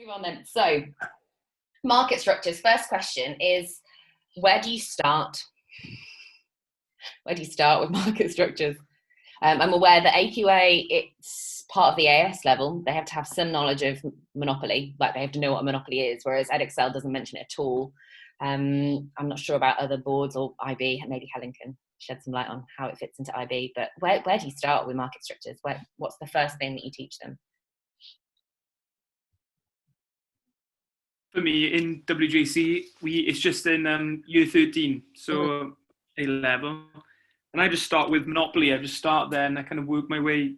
Move on then. So, market structures. First question is, where do you start? Where do you start with market structures? I'm aware that AQA, it's part of the AS level. They have to have some knowledge of monopoly, like they have to know what a monopoly is, whereas Edexcel doesn't mention it at all. I'm not sure about other boards or IB. Maybe Helen can shed some light on how it fits into IB. But where do you start with market structures? What's the first thing that you teach them? For me, in WJC, it's just in year 13, so A level. And I just start with Monopoly. I just start there and I kind of work my way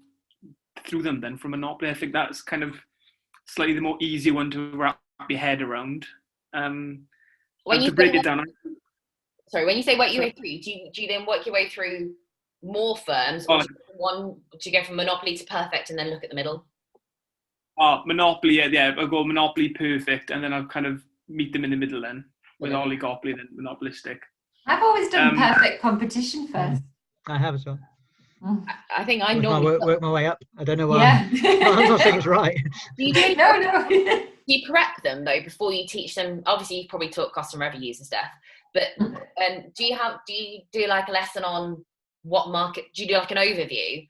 through them then from Monopoly. I think that's kind of slightly the more easy one to wrap your head around. When you to break it down. Sorry, when you say work your way through, do you then work your way through more firms, or do you go from Monopoly to Perfect and then look at the middle? Monopoly, yeah. I'll go Monopoly, Perfect, and then I'll kind of meet them in the middle then, with oligopoly, then monopolistic. I've always done Perfect Competition first. I have as well. I think I normally work my way up. I don't know why. Yeah. I'm not saying it's right. Do you do No. Do you prep them though before you teach them? Obviously, you've probably taught cost and revenues and stuff, but do you do like a lesson on what market? Do you do like an overview,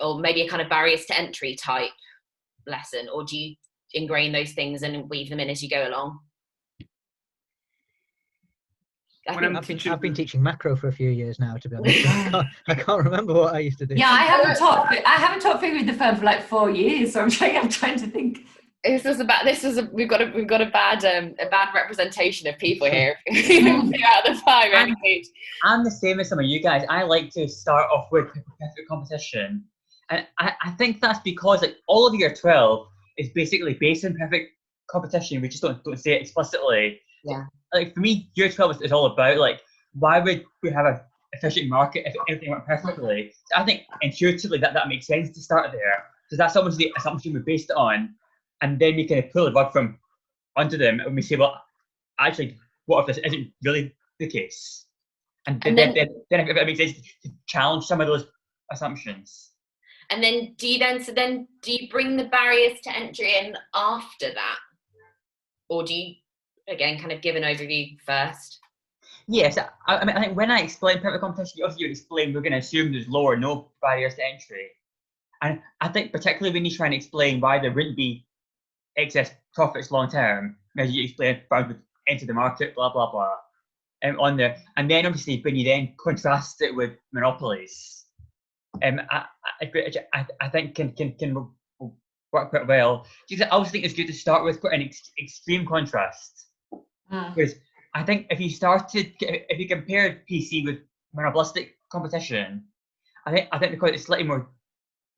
or maybe a kind of barriers to entry type lesson, or do you ingrain those things and weave them in as you go along? I've been teaching macro for a few years now, to be honest. I can't remember what I used to do. Yeah, I haven't taught figure with the firm for like 4 years, so I'm trying to think. We've got a bad representation of people here throughout the time. I'm the same as some of you guys. I like to start off with perfect competition, and I think that's because like all of year 12 is basically based on perfect competition. We just don't say it explicitly. Yeah. Like for me, year 12 is all about like, why would we have an efficient market if everything went perfectly? So I think intuitively that makes sense to start there, because that's almost the assumption we based it on, and then we kind of pull the rug from under them and we say, well, actually, what if this isn't really the case? And then if it makes sense to challenge some of those assumptions. And then do you bring the barriers to entry in after that, or do you again kind of give an overview first? Yes, I think when I explain perfect competition, you explain we're going to assume there's low or no barriers to entry, and I think particularly when you try and explain why there wouldn't be excess profits long term, as you explain, firms would enter the market, blah blah blah, on there, and then obviously when you then contrast it with monopolies, I think can work quite well. I always think it's good to start with quite an extreme contrast. Because I think if you compare PC with monopolistic competition, I think because it's slightly more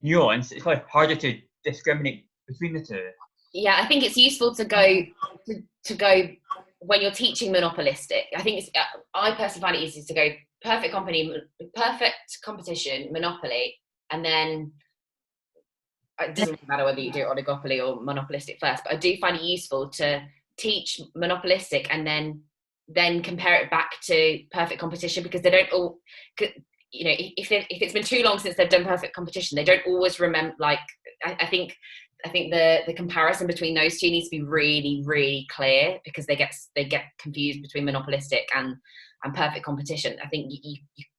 nuanced, it's probably harder to discriminate between the two. Yeah, I think it's useful to go when you're teaching monopolistic. I think I personally find it easy to go perfect competition, monopoly, and then it doesn't matter whether you do oligopoly or monopolistic first. But I do find it useful to teach monopolistic and then compare it back to perfect competition, because they don't all, you know, if it's been too long since they've done perfect competition, they don't always remember. Like I think the comparison between those two needs to be really, really clear, because they get confused between monopolistic and perfect competition. I think you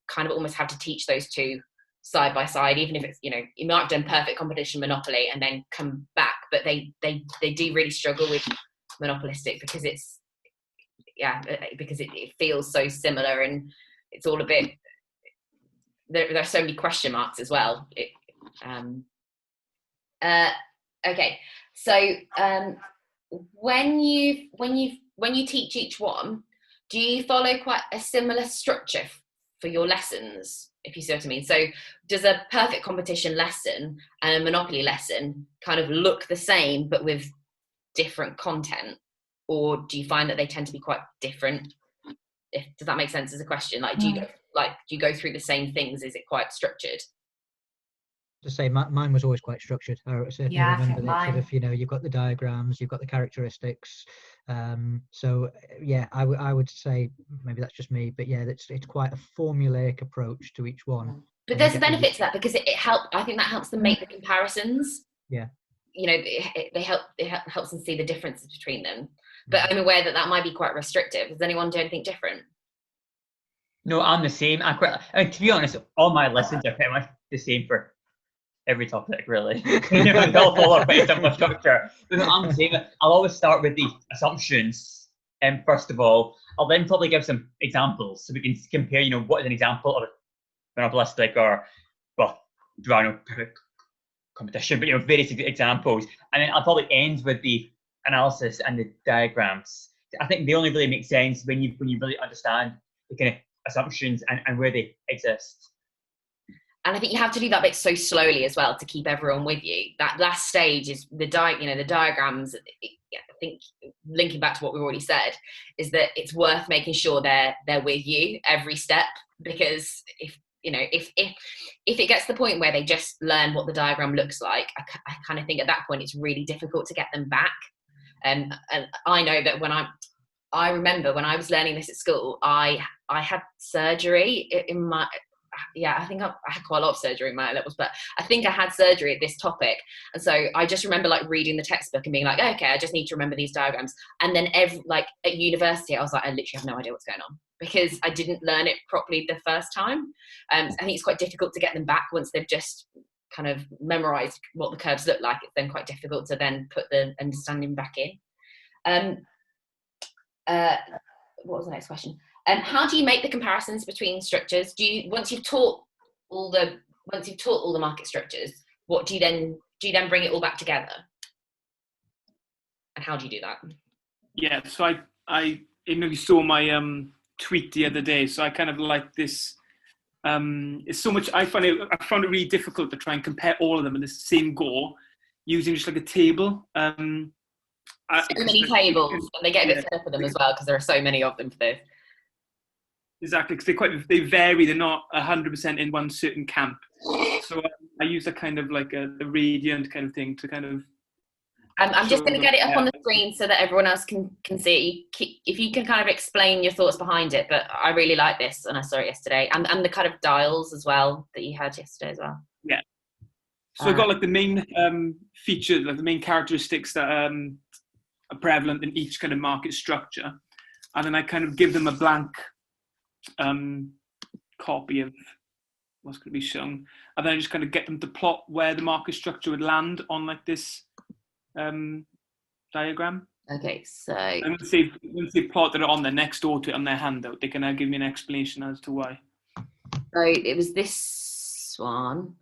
kind of almost have to teach those two side by side, even if it's, you know, you might have done perfect competition, monopoly, and then come back, but they do really struggle with monopolistic because it feels so similar, and it's all a bit, there are so many question marks as well. Okay, so when you teach each one, do you follow quite a similar structure for your lessons, if you see what I mean? So does a perfect competition lesson and a monopoly lesson kind of look the same but with different content, or do you find that they tend to be quite different? Does that make sense as a question? Like, do you go through the same things? Is it quite structured? To say, mine was always quite structured. I certainly remember that sort of, you know, you've got the diagrams, you've got the characteristics. So yeah, I would say, maybe that's just me, but yeah, it's quite a formulaic approach to each one. But there's a benefit to that, because it helps. I think that helps them make the comparisons. Yeah. you know, it helps them see the differences between them. But I'm aware that might be quite restrictive. Does anyone do anything different? No, I'm the same. To be honest, all my lessons are pretty much the same for every topic, really. They all follow a pretty similar structure. But no, I'm the same. I'll always start with the assumptions. First of all, I'll then probably give some examples so we can compare. You know, what is an example of a monopolistic or, well, there are no perfect competition, but you know, various examples, and then I'll probably end with the analysis and the diagrams. I think they only really make sense when you really understand the kind of assumptions and where they exist. And I think you have to do that bit so slowly as well to keep everyone with you. That last stage is the diagrams. I think linking back to what we've already said is that it's worth making sure they're with you every step, because if it gets to the point where they just learn what the diagram looks like, I kind of think at that point it's really difficult to get them back. And I know that I remember when I was learning this at school, I had surgery in my, I think I had quite a lot of surgery in my levels, but I think I had surgery at this topic. And so I just remember like reading the textbook and being like, okay, I just need to remember these diagrams. And then at university, I was like, I literally have no idea what's going on because I didn't learn it properly the first time. I think it's quite difficult to get them back once they've just kind of memorized what the curves look like. It's then quite difficult to then put the understanding back in. What was the next question? How do you make the comparisons between structures? Once you've taught all the market structures, what do you then bring it all back together? And how do you do that? Yeah, so I you saw my tweet the other day. So I kind of like this. It's so much. I found it really difficult to try and compare all of them in the same go using just like a table. So many tables, and they get a bit fed up with them as well because there are so many of them for this. Exactly, because they vary. They're not 100% in one certain camp. So I use a kind of like the radiant kind of thing to kind of. I'm just going to get it up on the screen so that everyone else can see it. If you can kind of explain your thoughts behind it, but I really like this, and I saw it yesterday, and the kind of dials as well that you had yesterday as well. Yeah. So I've got like the main features, like the main characteristics that are prevalent in each kind of market structure, and then I kind of give them a blank copy of what's going to be shown, and then I just kind of get them to plot where the market structure would land on like this diagram. Okay, so and once they've plotted it on there next door to it on their handout, they can give me an explanation as to why. So it was this one,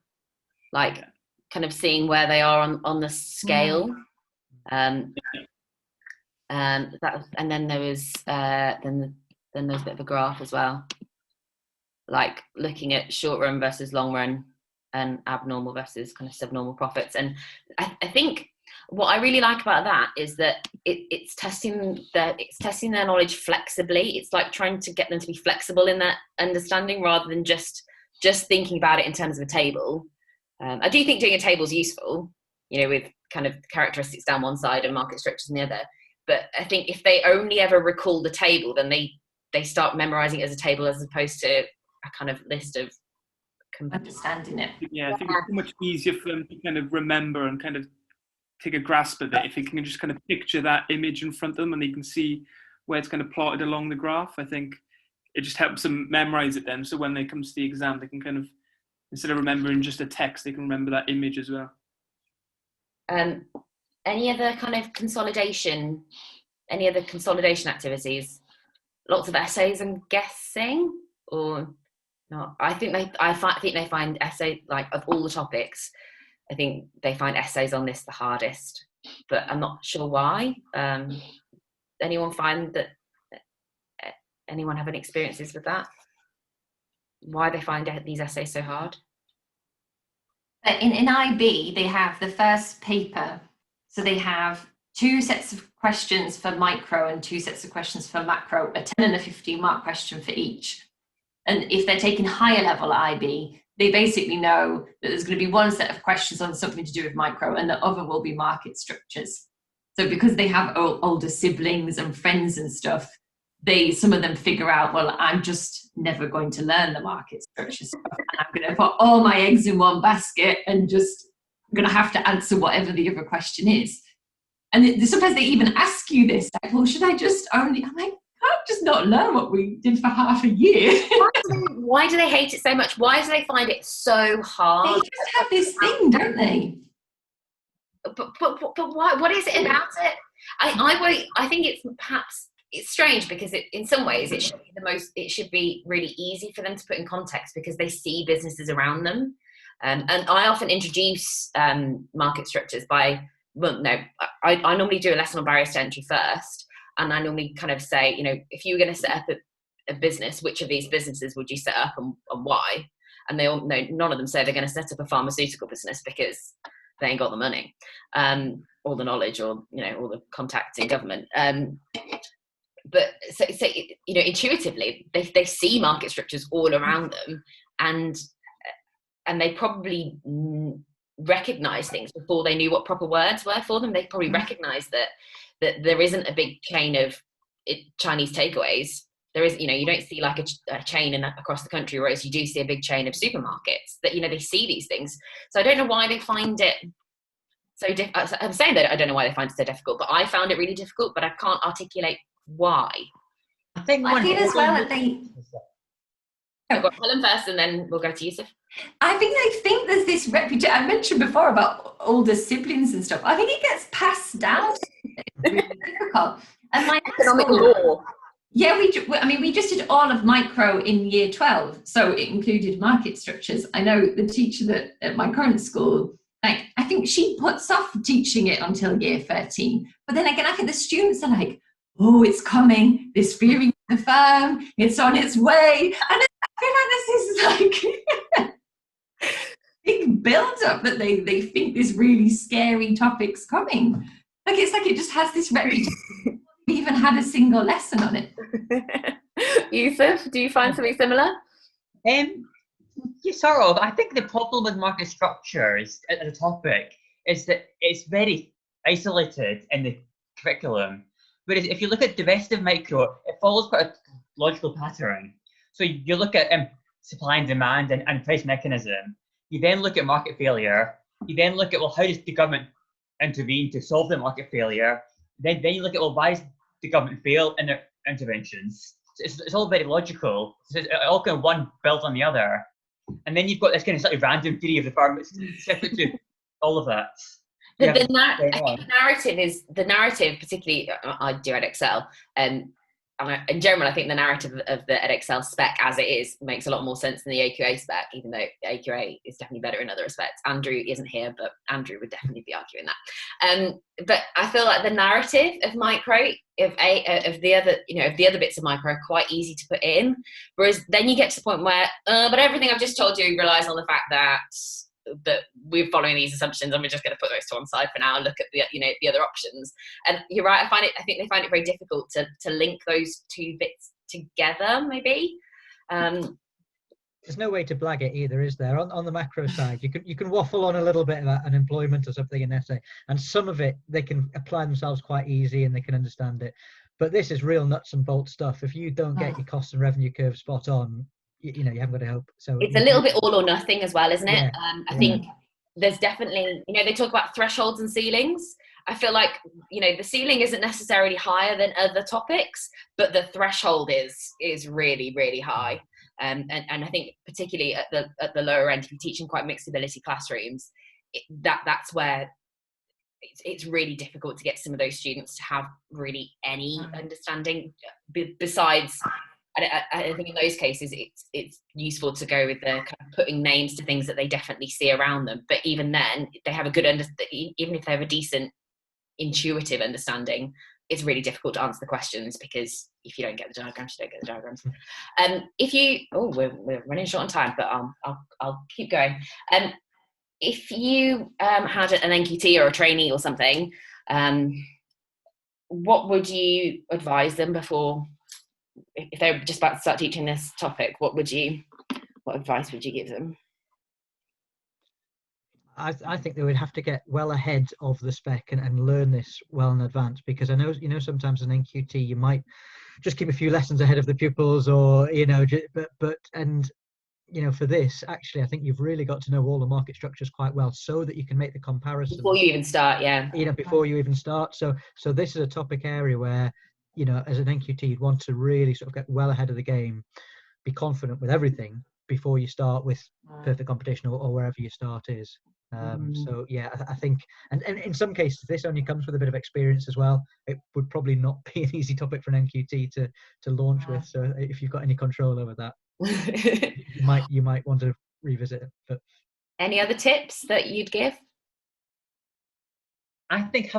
like kind of seeing where they are on the scale. That and then there was then there's a bit of a graph as well, like looking at short run versus long run and abnormal versus kind of subnormal profits. And I think what I really like about that is that it's testing their knowledge flexibly. It's like trying to get them to be flexible in that understanding rather than just thinking about it in terms of a table. I do think doing a table is useful, with kind of characteristics down one side and market structures on the other. But I think if they only ever recall the table, then they start memorizing it as a table as opposed to a kind of list of understanding it. Yeah, I think it's so much easier for them to kind of remember and kind of take a grasp of it if they can just kind of picture that image in front of them and they can see where it's kind of plotted along the graph. I think it just helps them memorize it then, so when they come to the exam they can kind of, instead of remembering just a text, they can remember that image as well. Any other kind of consolidation activities? Lots of essays, I'm guessing, or not? I think they find essay, like of all the topics, I think they find essays on this the hardest, but I'm not sure why. Anyone find that? Anyone have any experiences with that? Why they find these essays so hard? In IB, they have the first paper. So they have 2 sets of questions for micro and 2 sets of questions for macro, a 10 and a 15 mark question for each. And if they're taking higher level IB, they basically know that there's going to be one set of questions on something to do with micro and the other will be market structures. So because they have older siblings and friends and stuff, some of them figure out, well, I'm just never going to learn the market structure stuff, and I'm going to put all my eggs in one basket and just going to have to answer whatever the other question is. And sometimes they even ask you this, like, well, should I just only, I'm like, I can't just not learn what we did for half a year. Why do they hate it so much? Why do they find it so hard? They just have this thing, don't they? But why? What is it about it? I think it's perhaps, it's strange because in some ways it should be it should be really easy for them to put in context because they see businesses around them. And I often introduce market structures by, well, no, I normally do a lesson on barriers to entry first. And I normally kind of say, you know, if you were going to set up a business, which of these businesses would you set up and why? And they all know, none of them say they're going to set up a pharmaceutical business because they ain't got the money, or the knowledge, or, you know, all the contacts in government. But so you know, intuitively, they see market structures all around them, and they probably recognize things before they knew what proper words were for them. They probably recognize that there isn't a big chain of Chinese takeaways. There is, you know, you don't see like a chain across the country, whereas you do see a big chain of supermarkets that, you know, they see these things. So I don't know why they find it so difficult. I'm saying that I don't know why they find it so difficult, but I found it really difficult, but I can't articulate why. I feel as well that they... I've got Helen first and then we'll go to Yusuf. I think they think there's this reputation. I mentioned before about older siblings and stuff. I think it gets passed down. It's really difficult. And my economic law. Yeah, we just did all of micro in year 12, so it included market structures. I know the teacher at my current school, like, I think she puts off teaching it until year 13. But then again, I think the students are like, oh, it's coming, this theory of the firm, it's on its way. And I feel like this is like big build-up that they think this really scary topic's coming. Like, it's like it just has this reputation. We even had a single lesson on it. Yusuf, do you find something similar? Yeah, sort of. I think the problem with market structures as a topic is that it's very isolated in the curriculum. Whereas if you look at the rest of micro, it follows quite a logical pattern. So you look at supply and demand and price mechanism. You then look at market failure. You then look at, well, how does the government intervene to solve the market failure? Then you look at, well, why does the government fail in their interventions? So it's all very logical. So it's all kind of one built on the other. And then you've got this kind of slightly random theory of the farm that's separate to all of that. I think the narrative, particularly I do Edexcel, and in general, I think the narrative of the Edexcel spec as it is makes a lot more sense than the AQA spec, even though AQA is definitely better in other respects. Andrew isn't here, but Andrew would definitely be arguing that. But I feel like the narrative of micro, of the other bits of micro are quite easy to put in, whereas then you get to the point where, but everything I've just told you relies on the fact that we're following these assumptions and we're just going to put those to one side for now and look at the other options. And you're right, I think they find it very difficult to link those two bits together, maybe. There's no way to blag it either, is there? On the macro side, you can waffle on a little bit about unemployment or something in essay, and some of it they can apply themselves quite easy and they can understand it. But this is real nuts and bolts stuff. If you don't get your cost and revenue curve spot on, you haven't got to help. So it's a little bit all or nothing as well, isn't it? Yeah. I think there's definitely, they talk about thresholds and ceilings. I feel like, the ceiling isn't necessarily higher than other topics, but the threshold is really, really high. And I think particularly at the lower end, if you're teaching quite mixed ability classrooms, that's where it's really difficult to get some of those students to have really any understanding besides. I think in those cases, it's useful to go with the kind of putting names to things that they definitely see around them. But even then, they have a good even if they have a decent intuitive understanding, it's really difficult to answer the questions because if you don't get the diagrams, you don't get the diagrams. We're running short on time, but I'll keep going. If you had an NQT or a trainee or something, what would you advise them before? If they're just about to start teaching this topic, what advice would you give them? I think they would have to get well ahead of the spec and learn this well in advance, because I know sometimes in NQT you might just keep a few lessons ahead of the pupils, or but for this, actually, I think you've really got to know all the market structures quite well so that you can make the comparison before you even start. Yeah. Before you even start. So this is a topic area where, as an NQT, you'd want to really sort of get well ahead of the game, be confident with everything before you start with perfect competition or wherever your start is. So yeah, I think, and in some cases this only comes with a bit of experience as well. It would probably not be an easy topic for an NQT to launch with. So if you've got any control over that, you might want to revisit it. But any other tips that you'd give? I think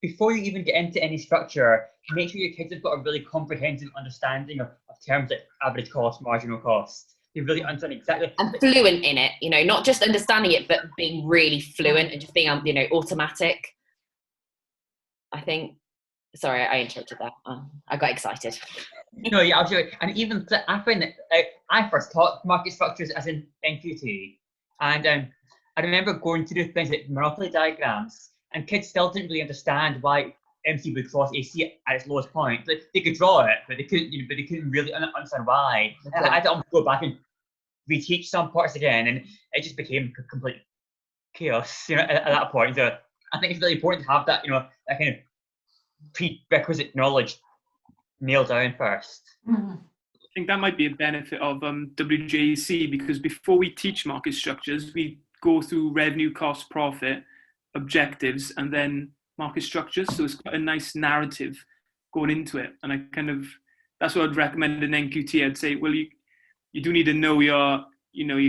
before you even get into any structure, make sure your kids have got a really comprehensive understanding of terms like average cost, marginal cost. They really understand exactly. And fluent in it, not just understanding it, but being really fluent and just being, automatic. I think, sorry, I interrupted that. I got excited. No, yeah, absolutely. And even I find that I first taught market structures as an NQT. And I remember going to do things like monopoly diagrams, and kids still didn't really understand why MC would cross AC at its lowest point. They could draw it, but they couldn't really understand why. I had to go back and reteach some parts again, and it just became complete chaos. At that point. So I think it's really important to have that, that kind of prerequisite knowledge nailed down first. I think that might be a benefit of WJEC, because before we teach market structures, we go through revenue, cost, profit, objectives, and then market structures. So it's quite a nice narrative going into it. And that's what I'd recommend in NQT. I'd say, well, you do need to know your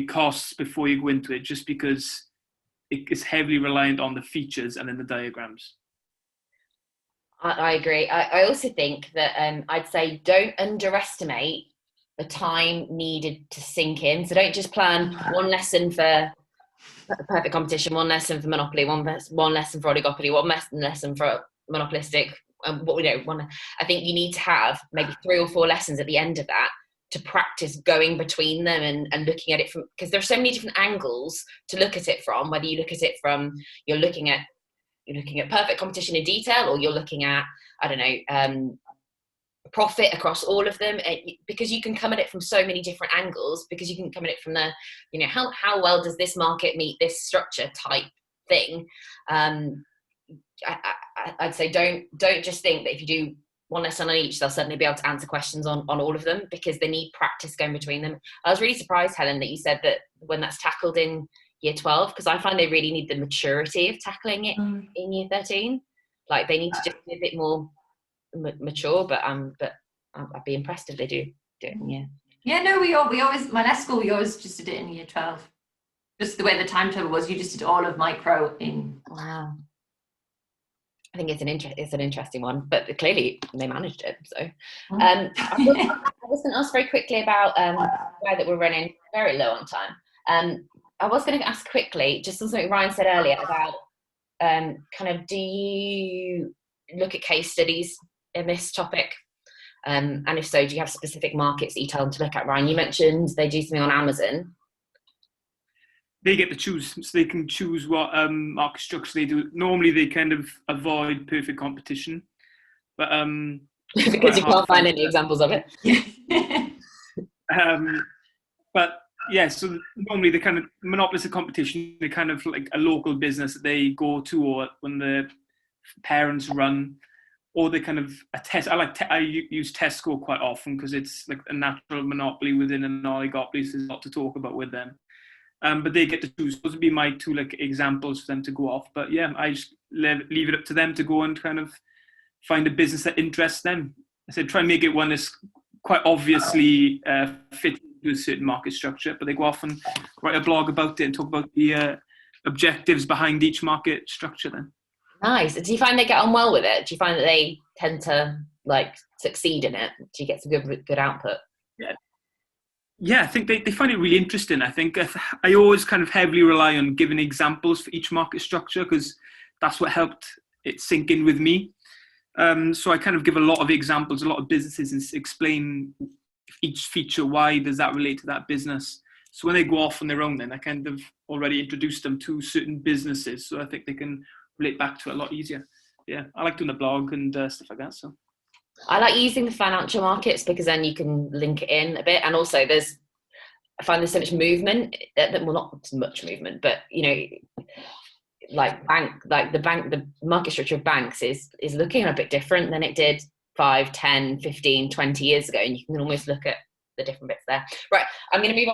costs before you go into it, just because it is heavily reliant on the features and then the diagrams. I agree. I also think that I'd say don't underestimate the time needed to sink in. So don't just plan one lesson for perfect competition, one lesson for monopoly, one lesson for oligopoly, one lesson for monopolistic. I think you need to have maybe 3 or 4 lessons at the end of that to practice going between them and looking at it from, because there's so many different angles to look at it from, whether you look at it from, you're looking at perfect competition in detail, or you're looking at, profit across all of them, because you can come at it from so many different angles, because you can come at it from the, how well does this market meet this structure type thing. I'd say don't just think that if you do one lesson on each, they'll certainly be able to answer questions on all of them, because they need practice going between them. I was really surprised, Helen, that you said that when that's tackled in year 12, because I find they really need the maturity of tackling it in year 13. Like they need to just be a bit more mature, but I'd be impressed if they do it in year. Yeah, no, we always, my last school, we always just did it in year 12. Just the way the timetable was, you just did all of micro in. Wow. I think it's an interesting one, but clearly they managed it. So I was going to ask very quickly about why that we're running very low on time. I was going to ask quickly, just on something Ryan said earlier about do you look at case studies in this topic? And if so, do you have specific markets that you tell them to look at? Ryan, you mentioned they do something on Amazon. They get to choose, so they can choose what market structure they do. Normally, they kind of avoid perfect competition, but because you can't find any examples of it. But yeah, so normally the kind of monopolistic competition, they kind of like a local business that they go to, or when the parents run, or they kind of a test. I use Tesco quite often because it's like a natural monopoly within an oligopoly, so there's a lot to talk about with them. But they get to choose. Those would be my 2 examples for them to go off. But yeah, I just leave it up to them to go and kind of find a business that interests them. I said try and make it one that's quite obviously fit to a certain market structure, but they go off and write a blog about it and talk about the objectives behind each market structure then. Nice. Do you find they get on well with it? Do you find that they tend to succeed in it? Do you get some good output? Yeah, I think they find it really interesting. I think I always kind of heavily rely on giving examples for each market structure, because that's what helped it sink in with me. So I kind of give a lot of examples, a lot of businesses, and explain each feature, why does that relate to that business. So when they go off on their own, then I kind of already introduced them to certain businesses, so I think they can relate back to it a lot easier. Yeah, I like doing the blog and stuff like that. So I like using the financial markets, because then you can link it in a bit, and also there's I find there's so much movement, well, not much movement, but you know, the market structure of banks is looking a bit different than it did 5, 10, 15, 20 years ago, and you can almost look at the different bits there. Right, I'm going to move on.